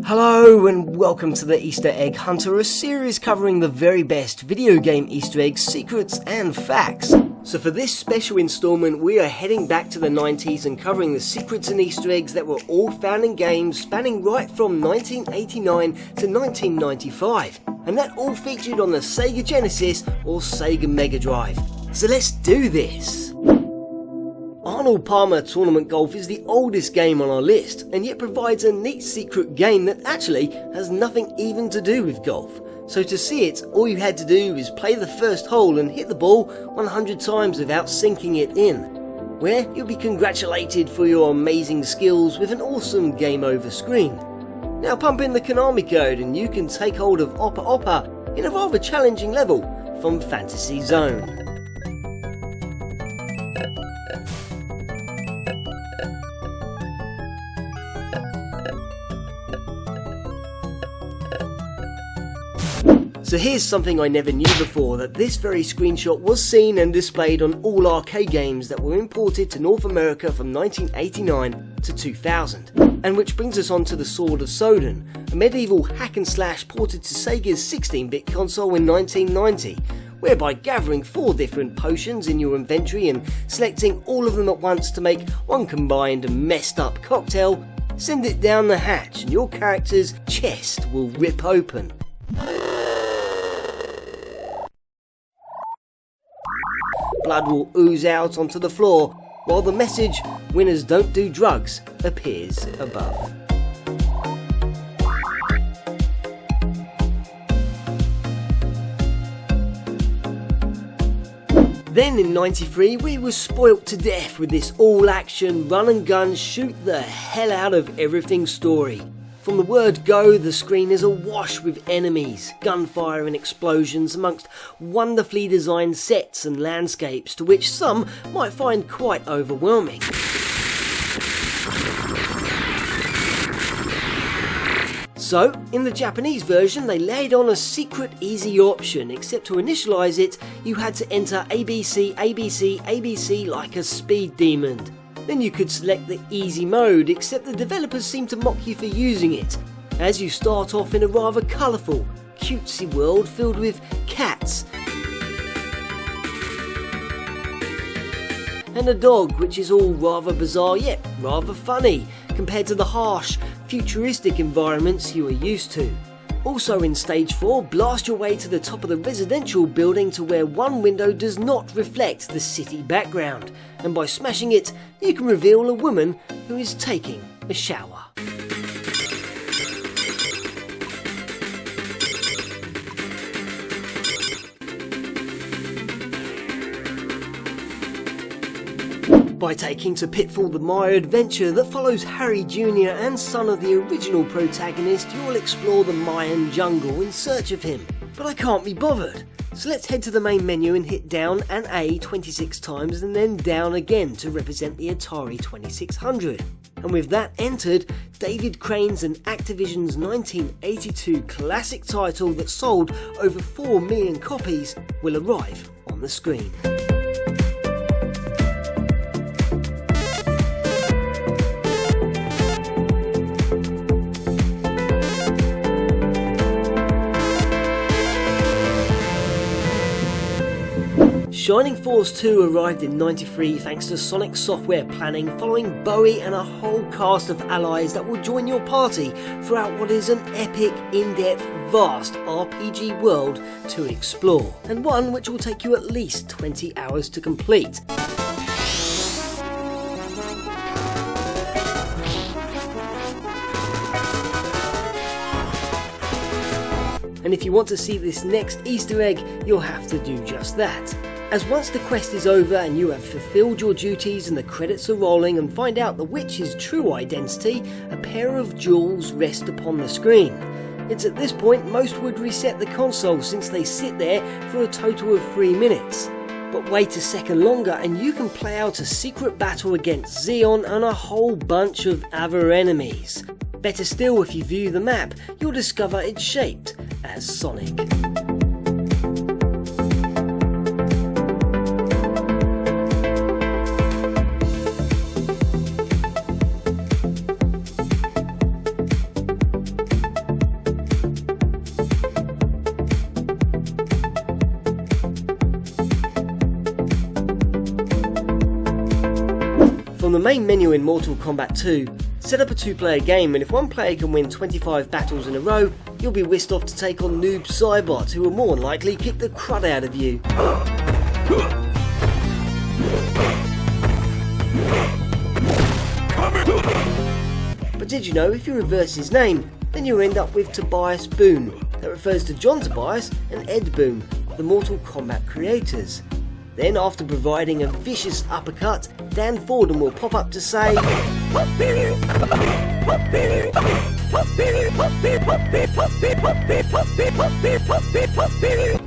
Hello and welcome to the Easter Egg Hunter, a series covering the very best video game Easter eggs, secrets and facts. So for this special installment we are heading back to the 90s and covering the secrets and Easter eggs that were all found in games spanning right from 1989 to 1995. And that all featured on the Sega Genesis or Sega Mega Drive. So let's do this! Arnold Palmer Tournament Golf is the oldest game on our list, and yet provides a neat secret game that actually has nothing even to do with golf. So to see it, all you had to do is play the first hole and hit the ball 100 times without sinking it in, where you'll be congratulated for your amazing skills with an awesome game over screen. Now pump in the Konami code and you can take hold of Oppa Oppa in a rather challenging level from Fantasy Zone. So here's something I never knew before, that this very screenshot was seen and displayed on all arcade games that were imported to North America from 1989 to 2000. And which brings us on to the Sword of Sodan, a medieval hack and slash ported to Sega's 16-bit console in 1990, whereby gathering 4 different potions in your inventory and selecting all of them at once to make one combined and messed up cocktail, send it down the hatch and your character's chest will rip open. Blood will ooze out onto the floor, while the message, "Winners don't do drugs," appears above. Then in '93 we were spoilt to death with this all-action, run and gun, shoot the hell out of everything story. From the word go, the screen is awash with enemies, gunfire and explosions amongst wonderfully designed sets and landscapes to which some might find quite overwhelming. So, in the Japanese version they laid on a secret easy option, except to initialize it you had to enter ABC, ABC, ABC like a speed demon. Then you could select the easy mode, except the developers seem to mock you for using it, as you start off in a rather colourful, cutesy world filled with cats and a dog, which is all rather bizarre yet rather funny compared to the harsh, futuristic environments you are used to. Also in stage 4, blast your way to the top of the residential building to where one window does not reflect the city background, and by smashing it you can reveal a woman who is taking a shower. By taking to Pitfall the Maya adventure that follows Harry Jr. and son of the original protagonist, you'll explore the Mayan Jungle in search of him. But I can't be bothered, so let's head to the main menu and hit down and A 26 times and then down again to represent the Atari 2600. And with that entered, David Crane's and Activision's 1982 classic title that sold over 4 million copies will arrive on the screen. Shining Force 2 arrived in '93 thanks to Sonic software planning, following Bowie and a whole cast of allies that will join your party throughout what is an epic, in-depth, vast RPG world to explore, and one which will take you at least 20 hours to complete. And if you want to see this next Easter egg, you'll have to do just that. As once the quest is over and you have fulfilled your duties and the credits are rolling and find out the witch's true identity, a pair of jewels rest upon the screen. It's at this point most would reset the console, since they sit there for a total of 3 minutes. But wait a second longer and you can play out a secret battle against Xeon and a whole bunch of other enemies. Better still, if you view the map, you'll discover it's shaped as Sonic. main menu in Mortal Kombat 2, set up a 2-player game, and if one player can win 25 battles in a row, you'll be whisked off to take on noob cybots who will more than likely kick the crud out of you. But did you know if you reverse his name, then you end up with Tobias Boone. That refers to John Tobias and Ed Boone, the Mortal Kombat creators. Then, after providing a vicious uppercut, Dan Forden will pop up to say,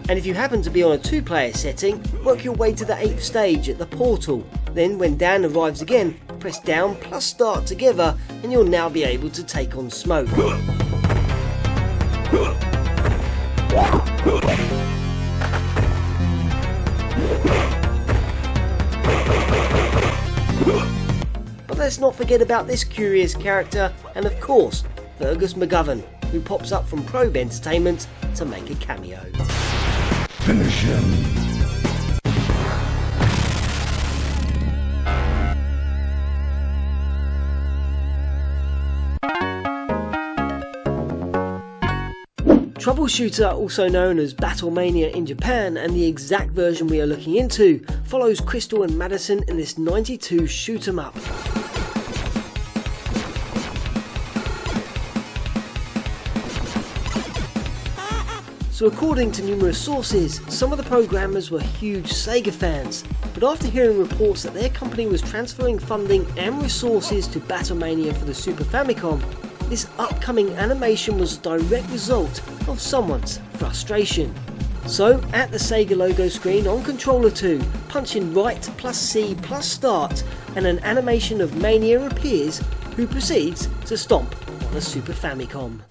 and if you happen to be on a 2-player setting, work your way to the 8th stage at the portal. Then when Dan arrives again, press down plus start together and you'll now be able to take on Smoke. But let's not forget about this curious character and of course Fergus McGovern, who pops up from Probe Entertainment to make a cameo. Finish him. Troubleshooter, also known as Battle Mania in Japan, and the exact version we are looking into, follows Crystal and Madison in this 92 shoot 'em up. So according to numerous sources, some of the programmers were huge Sega fans, but after hearing reports that their company was transferring funding and resources to Battle Mania for the Super Famicom, this upcoming animation was a direct result of someone's frustration. So, at the Sega logo screen on Controller 2, punch in right plus C plus start, and an animation of Mania appears, who proceeds to stomp on a Super Famicom.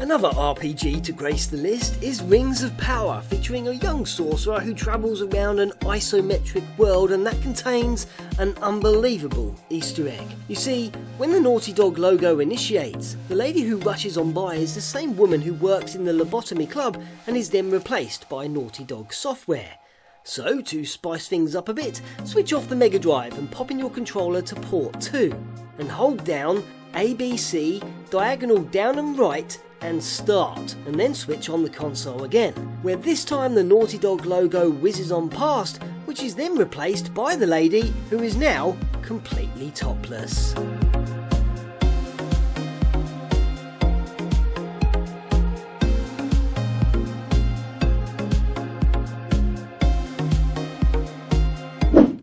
Another RPG to grace the list is Rings of Power, featuring a young sorcerer who travels around an isometric world, and that contains an unbelievable Easter egg. You see, when the Naughty Dog logo initiates, the lady who rushes on by is the same woman who works in the lobotomy club and is then replaced by Naughty Dog software. So, to spice things up a bit, switch off the Mega Drive and pop in your controller to port 2, and hold down ABC, diagonal down and right, and start, and then switch on the console again, where this time the Naughty Dog logo whizzes on past, which is then replaced by the lady who is now completely topless.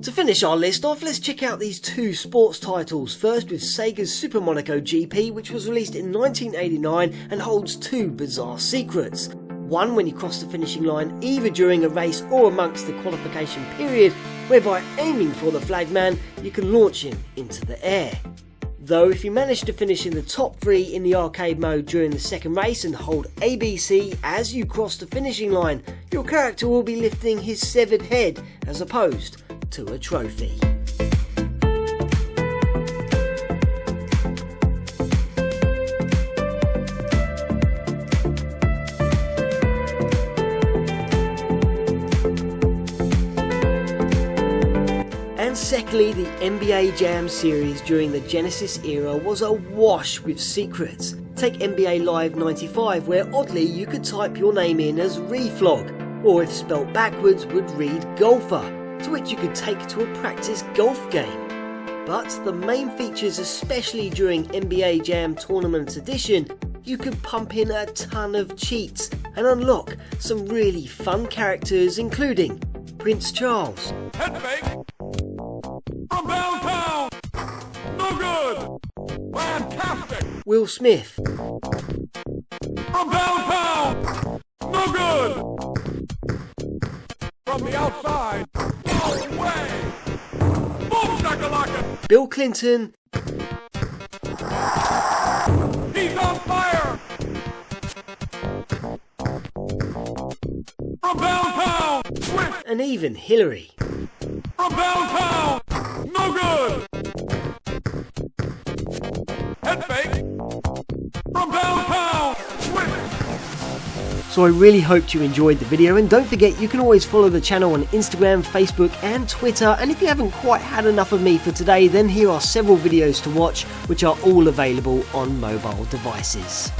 To finish our list off, let's check out these two sports titles. First with Sega's Super Monaco GP, which was released in 1989 and holds two bizarre secrets. One when you cross the finishing line either during a race or amongst the qualification period, whereby aiming for the flagman you can launch him into the air. Though if you manage to finish in the top 3 in the arcade mode during the second race and hold ABC as you cross the finishing line, your character will be lifting his severed head as opposed to a trophy. And secondly, the NBA Jam series during the Genesis era was awash with secrets. Take NBA Live 95, where oddly you could type your name in as Reflog, or if spelt backwards would read Golfer, to which you could take to a practice golf game. But the main features, especially during NBA Jam Tournament Edition, you could pump in a ton of cheats and unlock some really fun characters, including Prince Charles, Head fake from downtown. No good. Fantastic. Will Smith, From downtown. No good. From the outside. No way. Boom shakalaka. Bill Clinton, He's on fire. From downtown. Switch. and even Hillary. From downtown. No good. Head fake. From downtown. Switch. So I really hoped you enjoyed the video, and don't forget you can always follow the channel on Instagram, Facebook and Twitter, and if you haven't quite had enough of me for today, then here are several videos to watch which are all available on mobile devices.